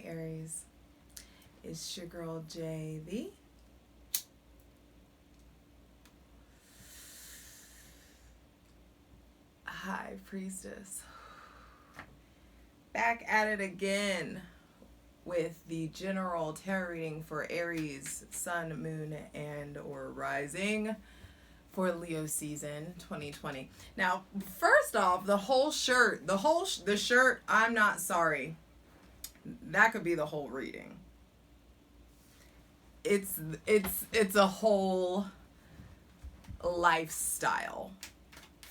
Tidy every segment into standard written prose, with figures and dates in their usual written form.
Aries. It's your girl JV. High Priestess. Back at it again with the general tarot reading for Aries, Sun, Moon, and or Rising for Leo season 2020. Now, first off, the shirt, I'm not sorry. That could be the whole reading. It's a whole lifestyle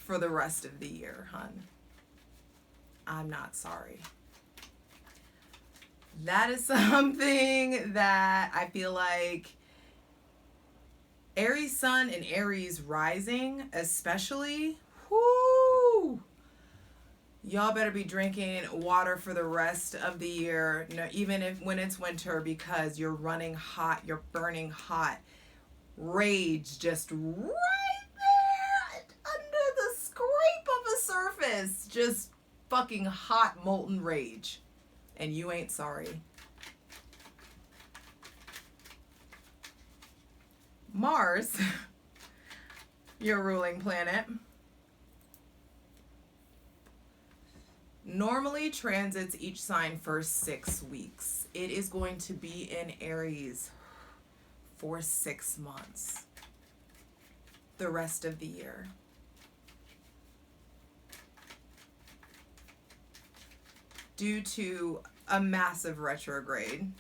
for the rest of the year, hun. I'm not sorry. That is something that I feel like Aries Sun and Aries Rising especially, whoo, y'all better be drinking water for the rest of the year, even when it's winter, because you're running hot, you're burning hot. Rage just right there under the scrape of a surface, just fucking hot molten rage, and you ain't sorry. Mars, your ruling planet, normally transits each sign for 6 weeks. It is going to be in Aries for 6 months, the rest of the year. Due to a massive retrograde,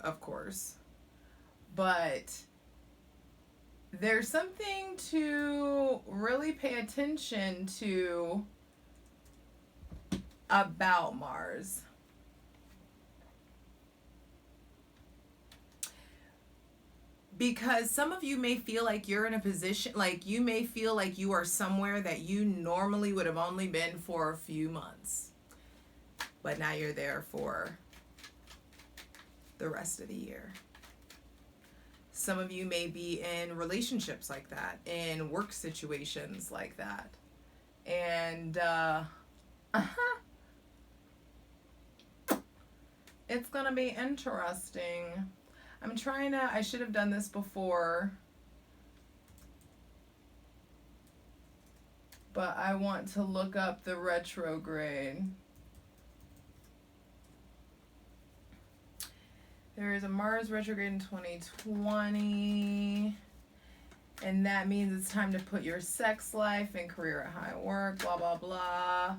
of course. But there's something to really pay attention to about Mars. Because some of you may feel like you're in a position, like you may feel like you are somewhere that you normally would have only been for a few months. But now you're there for the rest of the year. Some of you may be in relationships like that, in work situations like that. And it's going to be interesting. I should have done this before, but I want to look up the retrograde. There is a Mars retrograde in 2020, and that means it's time to put your sex life and career at high work, blah, blah, blah.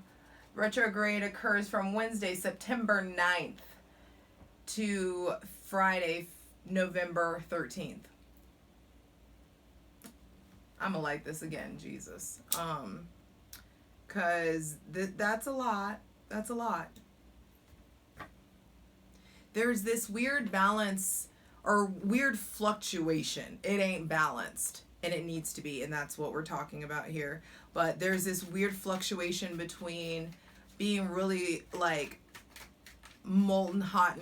Retrograde occurs from Wednesday, September 9th to Friday, November 13th. I'm gonna like this again, Jesus. Cause that's a lot. That's a lot. There's this weird balance or weird fluctuation. It ain't balanced, and it needs to be, and that's what we're talking about here. But there's this weird fluctuation between being really like molten hot,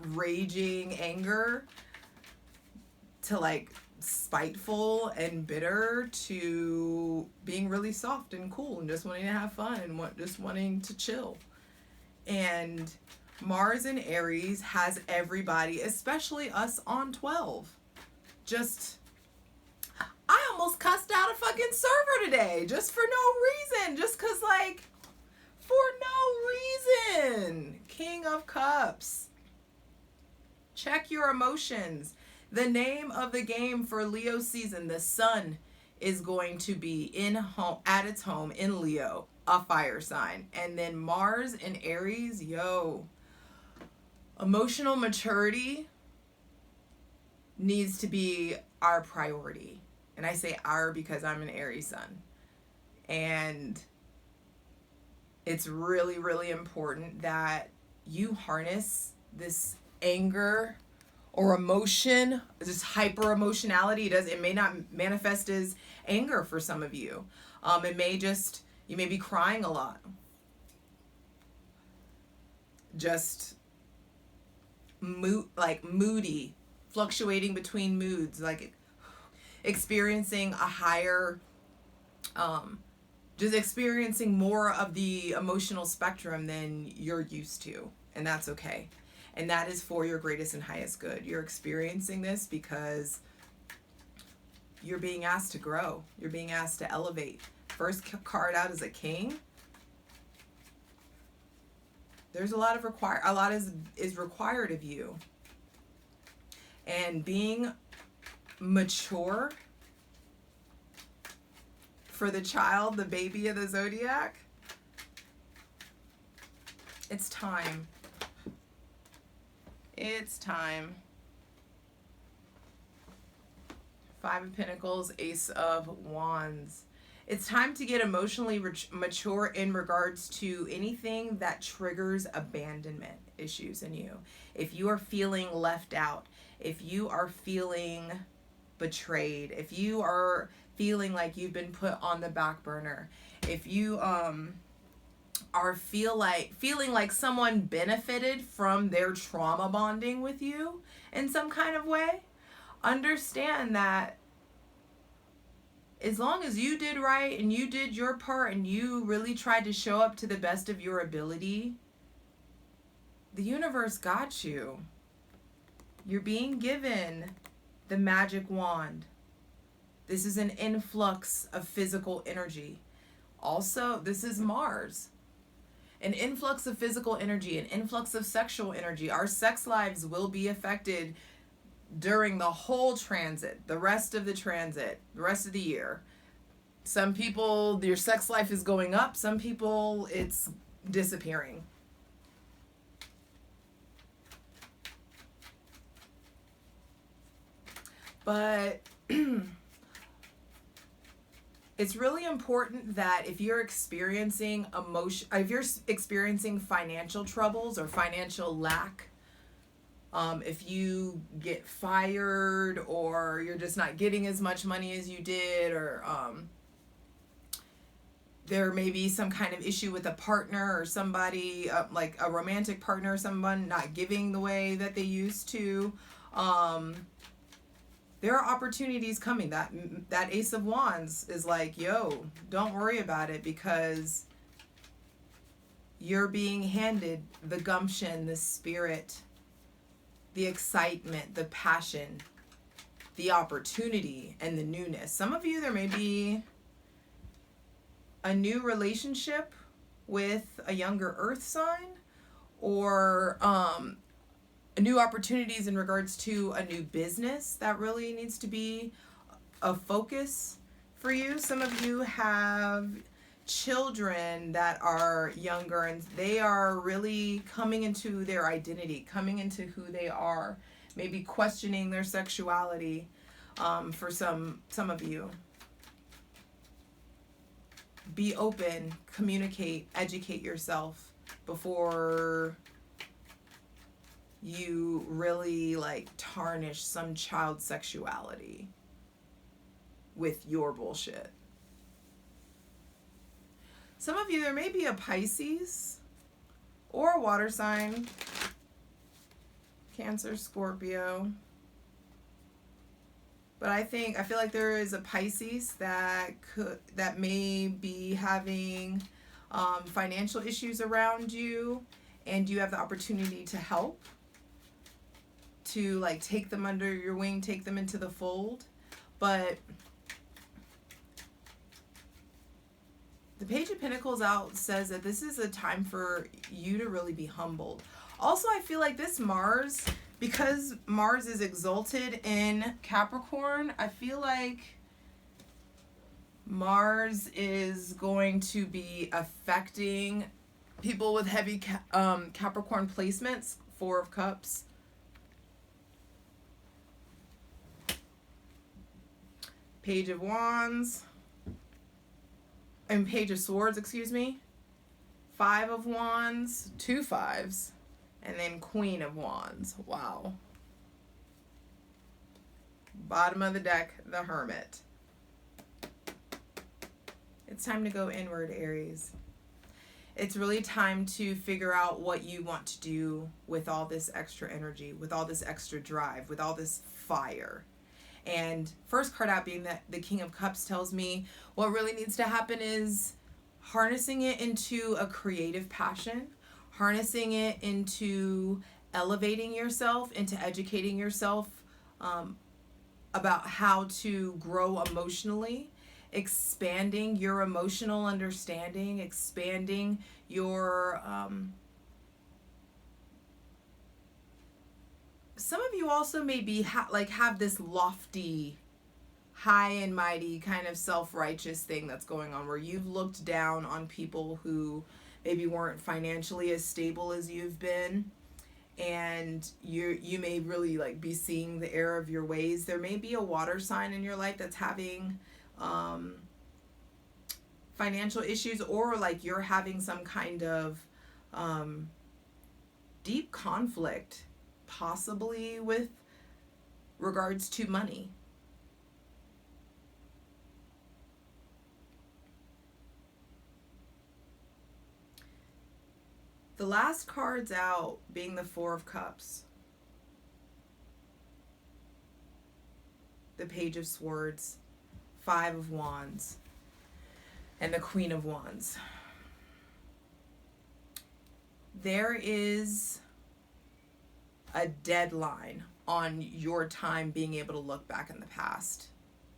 raging anger, to like spiteful and bitter, to being really soft and cool and just wanting to have fun and just wanting to chill. And Mars in Aries has everybody, especially us on 12. I almost cussed out a fucking server today just for no reason. Just because, like, for no reason. King of Cups. Check your emotions. The name of the game for Leo season, the sun, is going to be at its home in Leo, a fire sign. And then Mars in Aries, emotional maturity needs to be our priority. And I say our because I'm an Aries sun. And it's really, really important that you harness this anger or emotion, this hyper emotionality. It may not manifest as anger for some of you. You may be crying a lot. Just moody, fluctuating between moods, like experiencing a higher just experiencing more of the emotional spectrum than you're used to. And that's okay. And that is for your greatest and highest good. You're experiencing this because you're being asked to grow. You're being asked to elevate. First card out is a king. There's a lot is required of you. And being mature for the child, the baby of the zodiac, it's time. It's time. Five of Pentacles, Ace of Wands. It's time to get emotionally mature in regards to anything that triggers abandonment issues in you. If you are feeling left out, if you are feeling betrayed, if you are feeling like you've been put on the back burner, if you are feeling like someone benefited from their trauma bonding with you in some kind of way, understand that as long as you did right and you did your part and you really tried to show up to the best of your ability, the universe got you. You're being given the magic wand. This is an influx of physical energy. Also, this is Mars. An influx of physical energy, an influx of sexual energy. Our sex lives will be affected during the whole transit, the rest of the transit, the rest of the year. Some people, your sex life is going up. Some people, it's disappearing. But it's really important that if you're experiencing financial troubles or financial lack, if you get fired or you're just not getting as much money as you did, or there may be some kind of issue with a partner or somebody, like a romantic partner or someone not giving the way that they used to, there are opportunities coming. That Ace of Wands is like, yo, don't worry about it, because you're being handed the gumption, the spirit, the excitement, the passion, the opportunity, and the newness. Some of you, there may be a new relationship with a younger earth sign, or new opportunities in regards to a new business that really needs to be a focus for you. Some of you have children that are younger and they are really coming into their identity, coming into who they are, maybe questioning their sexuality, for some of you. Be open, communicate, educate yourself before you really tarnish some child's sexuality with your bullshit. Some of you, there may be a Pisces or a water sign, Cancer, Scorpio. But I feel like there is a Pisces that may be having financial issues around you, and you have the opportunity to help, to take them under your wing, take them into the fold. But the Page of Pentacles out says that this is a time for you to really be humbled. Also, I feel like this Mars, because Mars is exalted in Capricorn, I feel like Mars is going to be affecting people with heavy Capricorn placements. Four of Cups. Page of Wands. And Page of Swords, excuse me. Five of Wands. Two fives. And then Queen of Wands. Wow. Bottom of the deck, the Hermit. It's time to go inward, Aries. It's really time to figure out what you want to do with all this extra energy, with all this extra drive, with all this fire. And first card out being that the King of Cups tells me what really needs to happen is harnessing it into a creative passion, harnessing it into elevating yourself, into educating yourself about how to grow emotionally, expanding your emotional understanding, expanding your some of you also maybe have this lofty, high and mighty kind of self-righteous thing that's going on, where you've looked down on people who maybe weren't financially as stable as you've been, and you may really like be seeing the error of your ways. There may be a water sign in your life that's having financial issues, or like you're having some kind of deep conflict, possibly with regards to money. The last cards out being the Four of Cups, the Page of Swords, Five of Wands, and the Queen of Wands. There is a deadline on your time being able to look back in the past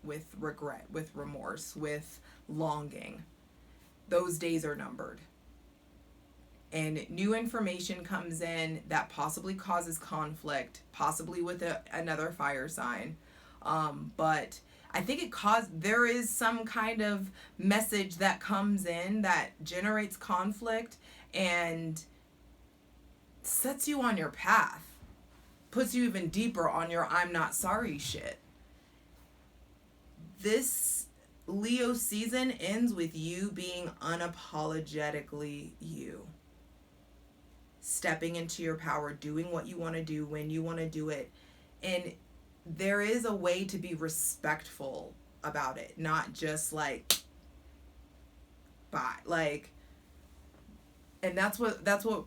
with regret, with remorse, with longing. Those days are numbered. And new information comes in that possibly causes conflict, possibly with another fire sign. But I think there is some kind of message that comes in that generates conflict and sets you on your path, puts you even deeper on your I'm not sorry shit. This Leo season ends with you being unapologetically you. Stepping into your power, doing what you want to do when you want to do it. And there is a way to be respectful about it, not just like bye. Like, and that's what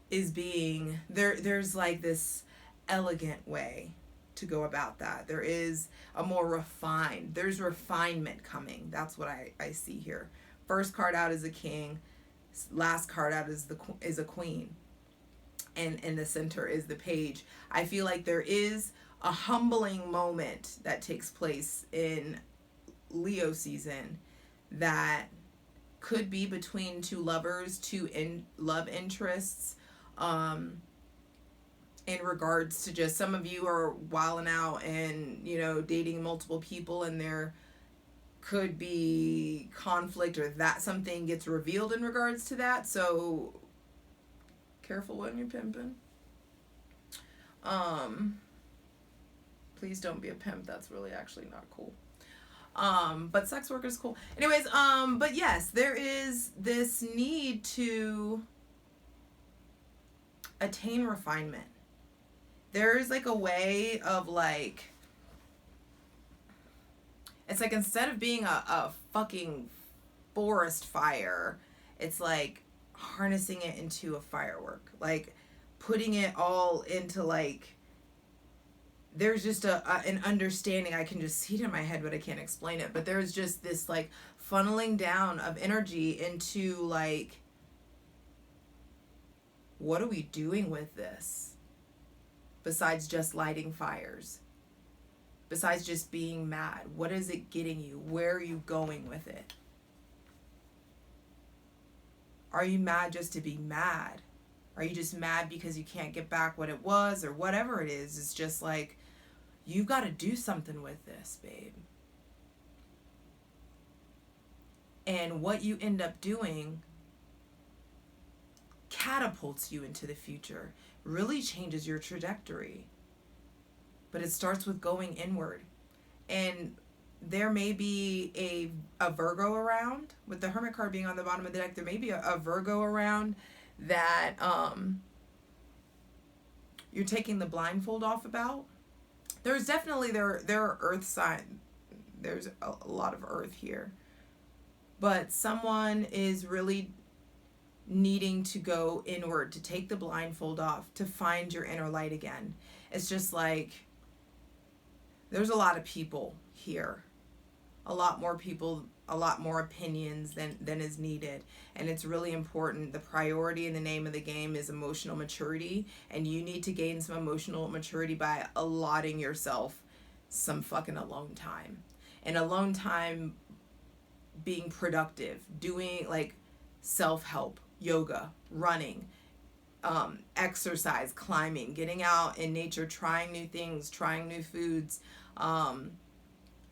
is being there's like this elegant way to go about that. There is a more refined, there's refinement coming. That's what I see here. First card out is a king, last card out is a queen. And in the center is the page. I feel like there is a humbling moment that takes place in Leo season that could be between two lovers, two love interests, in regards to just some of you are wilding out and, you know, dating multiple people, and there could be conflict or that something gets revealed in regards to that. So careful when you're pimping. Please don't be a pimp. That's really actually not cool. But sex work is cool. Anyways, but yes, there is this need to attain refinement. There's like a way of like, it's like instead of being a fucking forest fire, it's like harnessing it into a firework, like putting it all into like, there's just an understanding. I can just see it in my head, but I can't explain it. But there's just this like funneling down of energy into like, what are we doing with this? Besides just lighting fires, besides just being mad, what is it getting you? Where are you going with it? Are you mad just to be mad? Are you just mad because you can't get back what it was, or whatever it is? It's just like, you got to do something with this, babe. And what you end up doing catapults you into the future, really changes your trajectory. But it starts with going inward. And there may be a Virgo around, with the Hermit card being on the bottom of the deck. There may be a Virgo around that you're taking the blindfold off about. There's definitely, there are earth signs. There's a lot of earth here. But someone is really needing to go inward, to take the blindfold off, to find your inner light again. It's just like, there's a lot of people here. A lot more people a lot more opinions than is needed. And it's really important. The priority in the name of the game is emotional maturity. And you need to gain some emotional maturity by allotting yourself some fucking alone time. And alone time being productive, doing like self-help, yoga, running, exercise, climbing, getting out in nature, trying new things, trying new foods,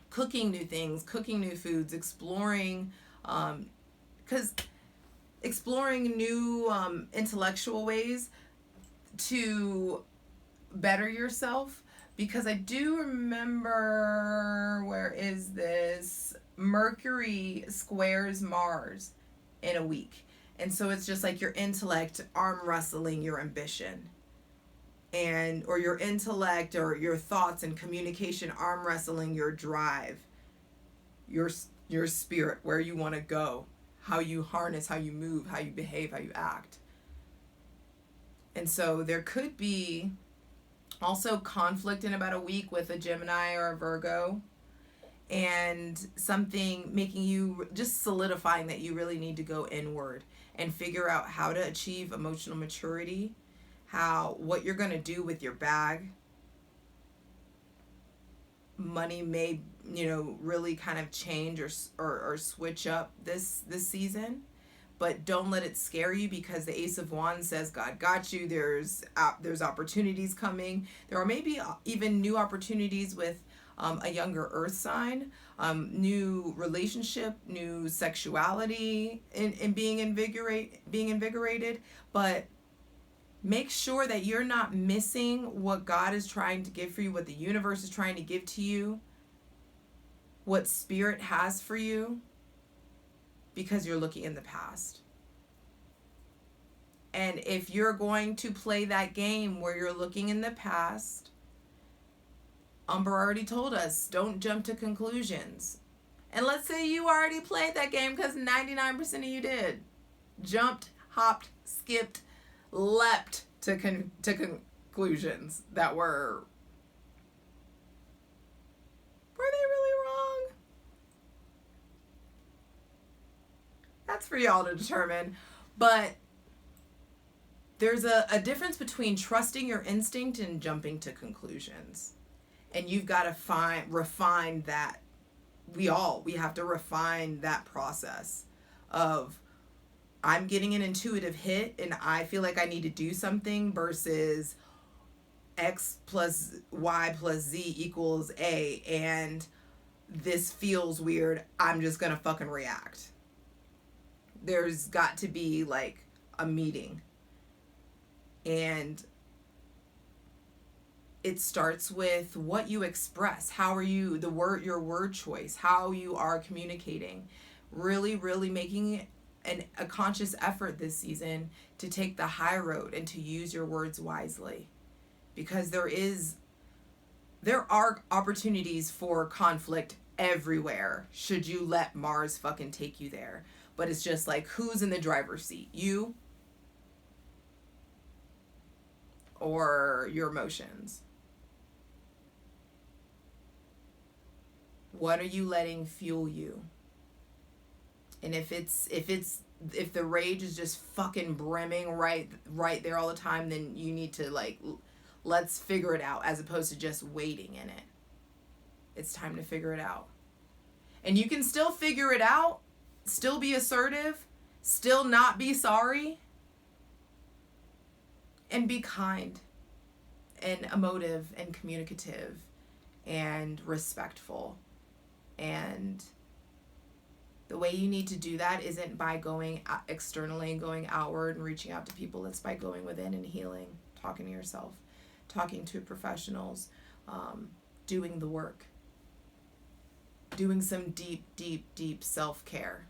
cooking new things, cooking new foods, exploring, because exploring new intellectual ways to better yourself. Because I do remember, where is this? Mercury squares Mars in a week. And so it's just like your intellect arm wrestling your ambition. And or your intellect or your thoughts and communication arm wrestling your drive, your spirit, where you want to go, how you harness, how you move, how you behave, how you act. And so there could be also conflict in about a week with a Gemini or a Virgo, and something making you just solidifying that you really need to go inward and figure out how to achieve emotional maturity, what you're going to do with your bag. Money may, really kind of change or switch up this season, but don't let it scare you, because the Ace of Wands says God got you. There's opportunities coming. There are maybe even new opportunities with a younger earth sign, new relationship, new sexuality, in being invigorated, but make sure that you're not missing what God is trying to give for you, what the universe is trying to give to you, what spirit has for you, because you're looking in the past. And if you're going to play that game where you're looking in the past, Umber already told us, don't jump to conclusions. And let's say you already played that game, because 99% of you did. Jumped, hopped, skipped, leapt to conclusions that were they really wrong? That's for y'all to determine. But there's a difference between trusting your instinct and jumping to conclusions. And you've got to refine that. We have to refine that process of, I'm getting an intuitive hit and I feel like I need to do something, versus X plus Y plus Z equals A, and this feels weird, I'm just gonna fucking react. There's got to be like a meeting. And it starts with what you express. How are you, your word choice, how you are communicating. Really, really making a conscious effort this season to take the high road and to use your words wisely. Because there are opportunities for conflict everywhere, should you let Mars fucking take you there. But it's just like, who's in the driver's seat? You or your emotions? What are you letting fuel you? And if the rage is just fucking brimming right there all the time, then you need to let's figure it out, as opposed to just waiting in it. It's time to figure it out. And you can still figure it out, still be assertive, still not be sorry, and be kind and emotive and communicative and respectful. And the way you need to do that isn't by going externally and going outward and reaching out to people. It's by going within and healing, talking to yourself, talking to professionals, doing the work, doing some deep, deep, deep self-care,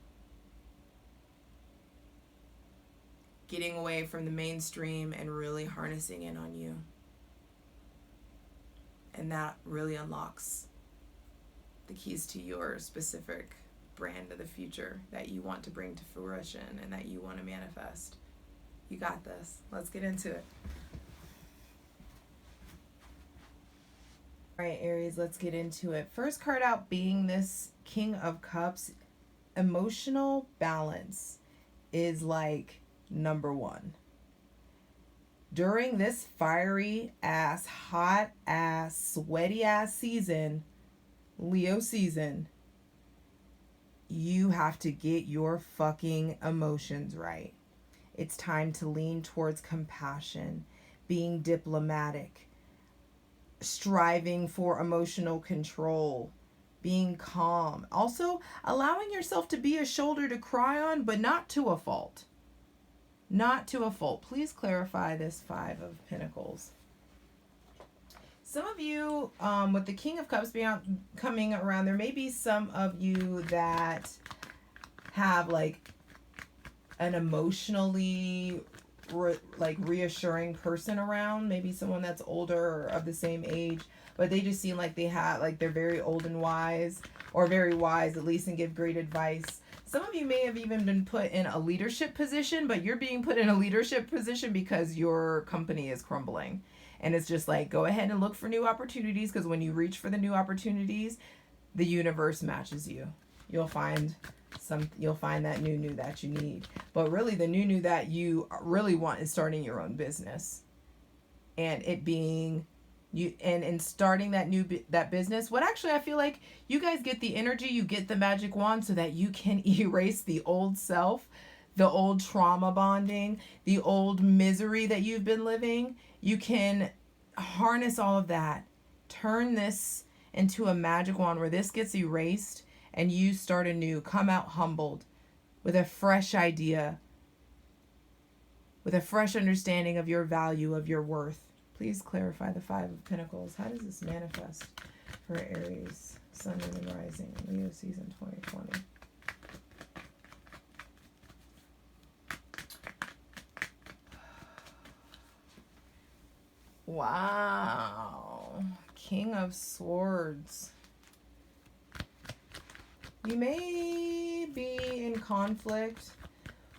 getting away from the mainstream and really harnessing in on you. And that really unlocks the keys to your specific brand of the future that you want to bring to fruition and that you want to manifest. You got this. Let's get into it. All right, Aries, let's get into it. First card out being this King of Cups. emotional balance is like number one. During this fiery ass, hot ass, sweaty ass season, Leo season, you have to get your fucking emotions right. It's time to lean towards compassion, being diplomatic, striving for emotional control, being calm. Also, allowing yourself to be a shoulder to cry on, but not to a fault. Not to a fault. Please clarify this Five of Pentacles. Some of you, with the King of Cups coming around, there may be some of you that have like an emotionally reassuring person around. Maybe someone that's older or of the same age, but they just seem like they're very old and wise, or very wise at least, and give great advice. Some of you may have even been put in a leadership position, but you're being put in a leadership position because your company is crumbling. And it's just like, go ahead and look for new opportunities, because when you reach for the new opportunities, the universe matches you. You'll find that new that you need. But really the new that you really want is starting your own business. And it being you, and starting that business, what actually I feel like you guys get the energy, you get the magic wand so that you can erase the old self, the old trauma bonding, the old misery that you've been living. You can harness all of that, turn this into a magic wand where this gets erased and you start anew, come out humbled with a fresh idea, with a fresh understanding of your value, of your worth. Please clarify the Five of Pentacles. How does this manifest for Aries, Sun, Moon, and Rising, Leo season 2020? Wow. King of Swords. You may be in conflict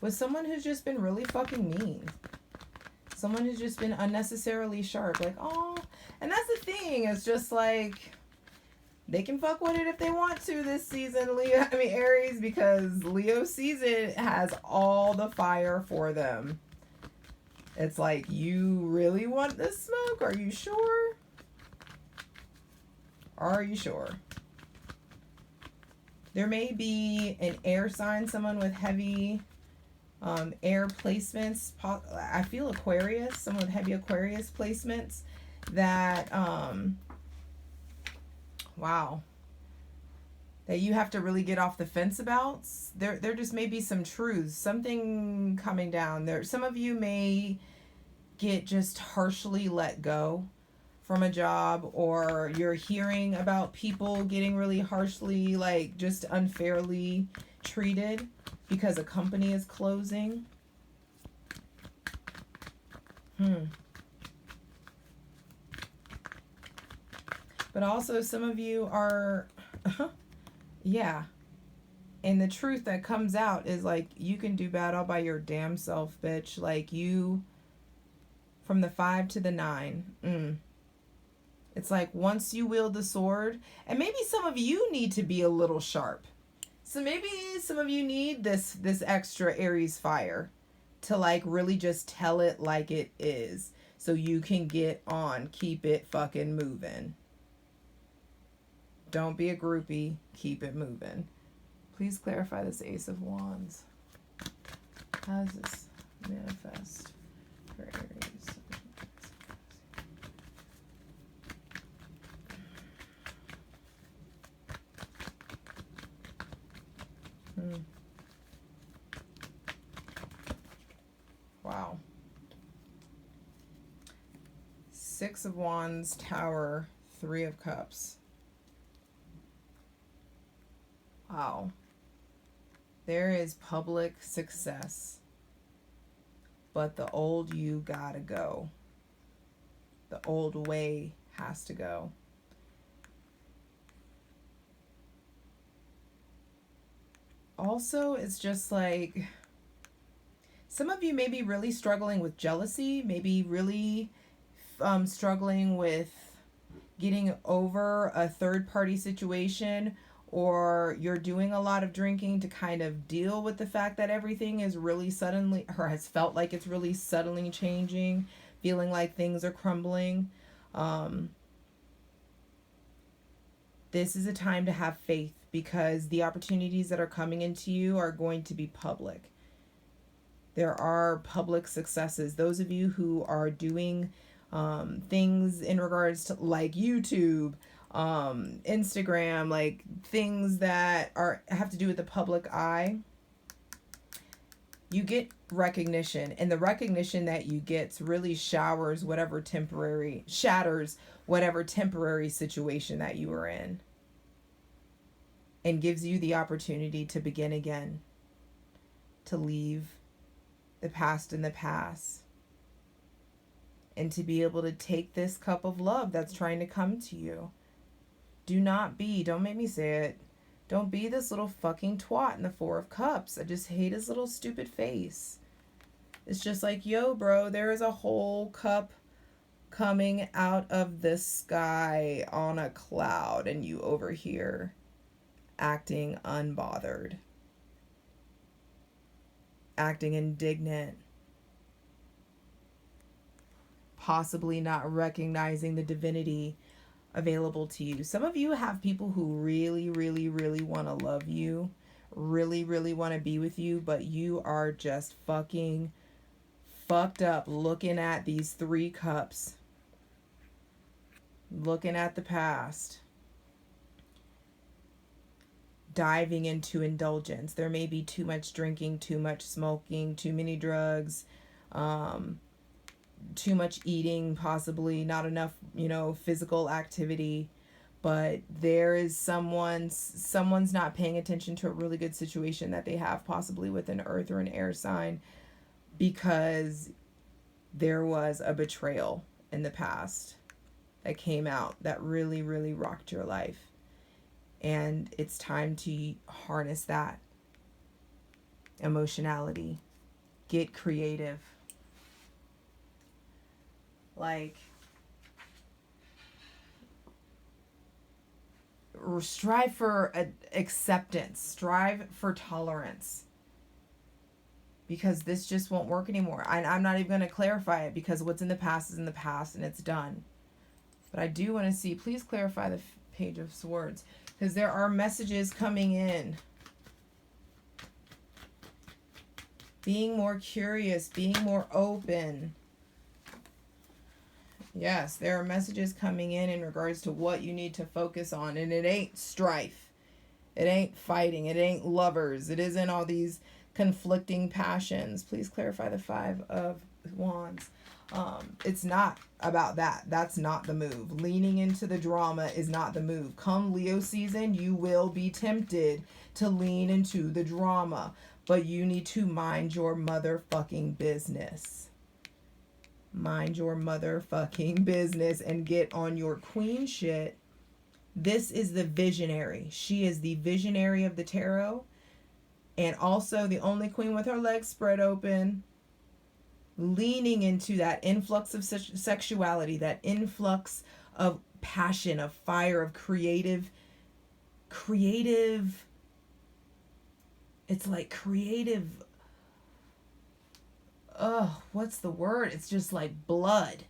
with someone who's just been really fucking mean. Someone who's just been unnecessarily sharp. Like, oh, and that's the thing. It's just like, they can fuck with it if they want to this season, Aries, because Leo season has all the fire for them. It's like, you really want this smoke? Are you sure? Are you sure? There may be an air sign, someone with heavy air placements. I feel Aquarius, someone with heavy Aquarius placements that, wow, that you have to really get off the fence about. There just may be some truths, something coming down there. Some of you may get just harshly let go from a job, or you're hearing about people getting really harshly, like just unfairly treated because a company is closing. But also some of you are, yeah. And the truth that comes out is like, you can do bad all by your damn self, bitch. Like, you, from the 5 to the 9. It's like, once you wield the sword, and maybe some of you need to be a little sharp. So maybe some of you need this extra Aries fire to like really just tell it like it is, so you can get on, keep it fucking moving. Don't be a groupie, keep it moving. Please clarify this Ace of Wands. How does this manifest for Aries? Wow. 6 of Wands, Tower, 3 of Cups. Wow. There is public success, but the old you gotta go. The old way has to go. Also, it's just like, some of you may be really struggling with jealousy, maybe really struggling with getting over a third-party situation, or you're doing a lot of drinking to kind of deal with the fact that everything is really suddenly, or has felt like it's really suddenly changing, feeling like things are crumbling. This is a time to have faith, because the opportunities that are coming into you are going to be public. There are public successes. Those of you who are doing things in regards to like YouTube, Instagram, like things that have to do with the public eye, you get recognition, and the recognition that you get really shatters whatever temporary situation that you were in, and gives you the opportunity to begin again, to leave the past in the past, and to be able to take this cup of love that's trying to come to you. Don't make me say it, don't be this little fucking twat in the Four of Cups. I just hate his little stupid face. It's just like, yo, bro, there is a whole cup coming out of the sky on a cloud, and you over here acting unbothered, acting indignant, possibly not recognizing the divinity available to you. Some of you have people who really, really, really want to love you, really, really want to be with you, but you are just fucking fucked up looking at these 3 cups, looking at the past, diving into indulgence. There may be too much drinking, too much smoking, too many drugs, too much eating, possibly not enough, physical activity. But there is someone's not paying attention to a really good situation that they have, possibly with an earth or an air sign, because there was a betrayal in the past that came out that really, really rocked your life. And it's time to harness that emotionality. Get creative. Like, strive for acceptance. Strive for tolerance. Because this just won't work anymore. I'm not even going to clarify it, because what's in the past is in the past and it's done. But I do want to see, please clarify the Page of Swords, because there are messages coming in. Being more curious, being more open. Yes, there are messages coming in regards to what you need to focus on. And it ain't strife. It ain't fighting. It ain't lovers. It isn't all these conflicting passions. Please clarify the 5 of Wands. It's not about that. That's not the move. Leaning into the drama is not the move. Come Leo season, you will be tempted to lean into the drama, but you need to mind your motherfucking business. Mind your motherfucking business and get on your queen shit. This is the visionary. She is the visionary of the tarot, and also the only queen with her legs spread open, leaning into that influx of sexuality, that influx of passion, of fire, of creative, it's like creative, what's the word? It's just like blood.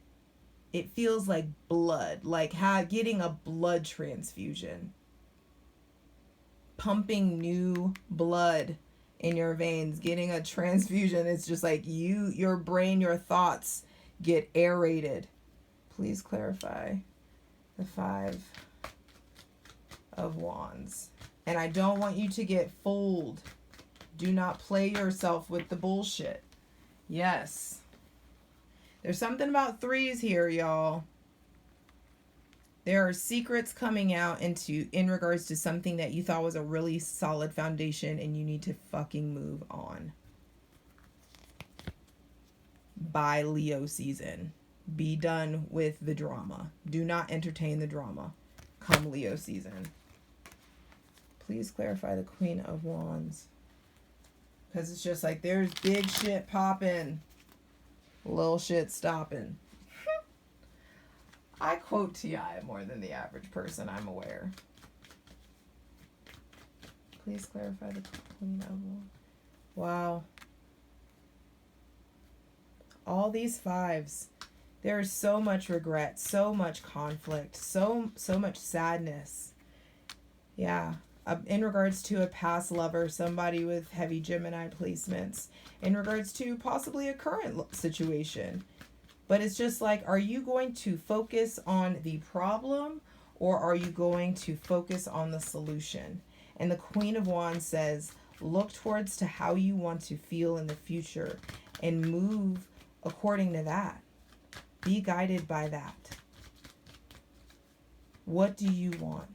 It feels like blood, like getting a blood transfusion, pumping new blood in your veins, getting a transfusion. It's just like your brain, your thoughts get aerated. Please clarify the 5 of Wands. And I don't want you to get fooled. Do not play yourself with the bullshit. Yes. There's something about 3s here, y'all. There are secrets coming out in regards to something that you thought was a really solid foundation, and you need to fucking move on. By Leo season. Be done with the drama. Do not entertain the drama. Come Leo season. Please clarify the Queen of Wands. Because it's just like there's big shit popping. Little shit stopping. I quote T.I. more than the average person, I'm aware. Please clarify the Queen of Wands. Wow. All these fives. There is so much regret, so much conflict, so much sadness. Yeah. In regards to a past lover, somebody with heavy Gemini placements. In regards to possibly a current situation. But it's just like, are you going to focus on the problem or are you going to focus on the solution? And the Queen of Wands says, look towards to how you want to feel in the future and move according to that. Be guided by that. What do you want?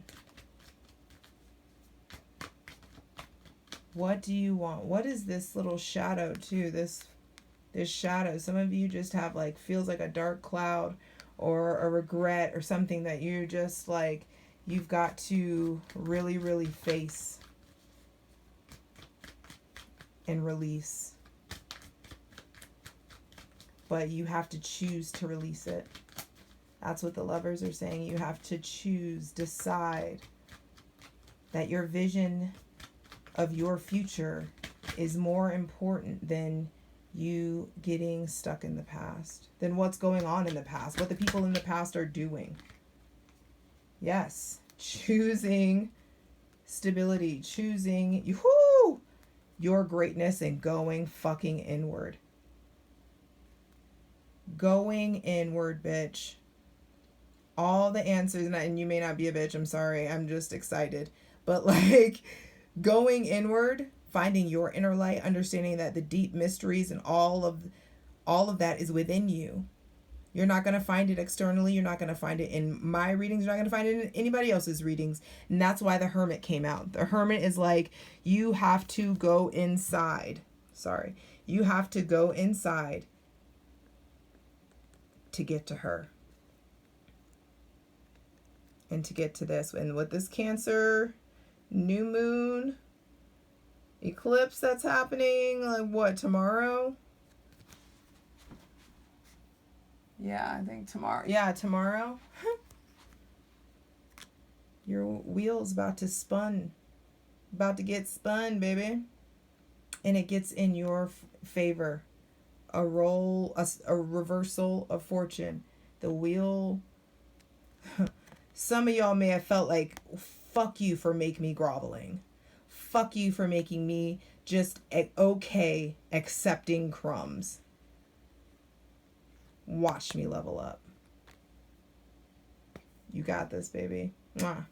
What do you want? What is this little shadow too? This shadow. Some of you just have like, feels like a dark cloud or a regret or something that you're just like, you've got to really, really face and release. But you have to choose to release it. That's what the lovers are saying. You have to choose, decide that your vision of your future is more important than you getting stuck in the past, than what's going on in the past, what the people in the past are doing. Yes, choosing stability, choosing your greatness and going fucking inward. Going inward, bitch. All the answers, and you may not be a bitch, I'm sorry, I'm just excited. But like, going inward, finding your inner light, understanding that the deep mysteries and all of that is within you. You're not going to find it externally. You're not going to find it in my readings. You're not going to find it in anybody else's readings. And that's why the Hermit came out. The Hermit is like, you have to go inside. Sorry. You have to go inside to get to her. And to get to this. And with this Cancer new moon eclipse that's happening, like what, tomorrow? Yeah, I think tomorrow. Yeah, tomorrow. Your wheel's about to spun. About to get spun, baby. And it gets in your favor. A reversal of fortune. The wheel. Some of y'all may have felt like, fuck you for making me groveling. Fuck you for making me just okay accepting crumbs. Watch me level up. You got this, baby. Mwah.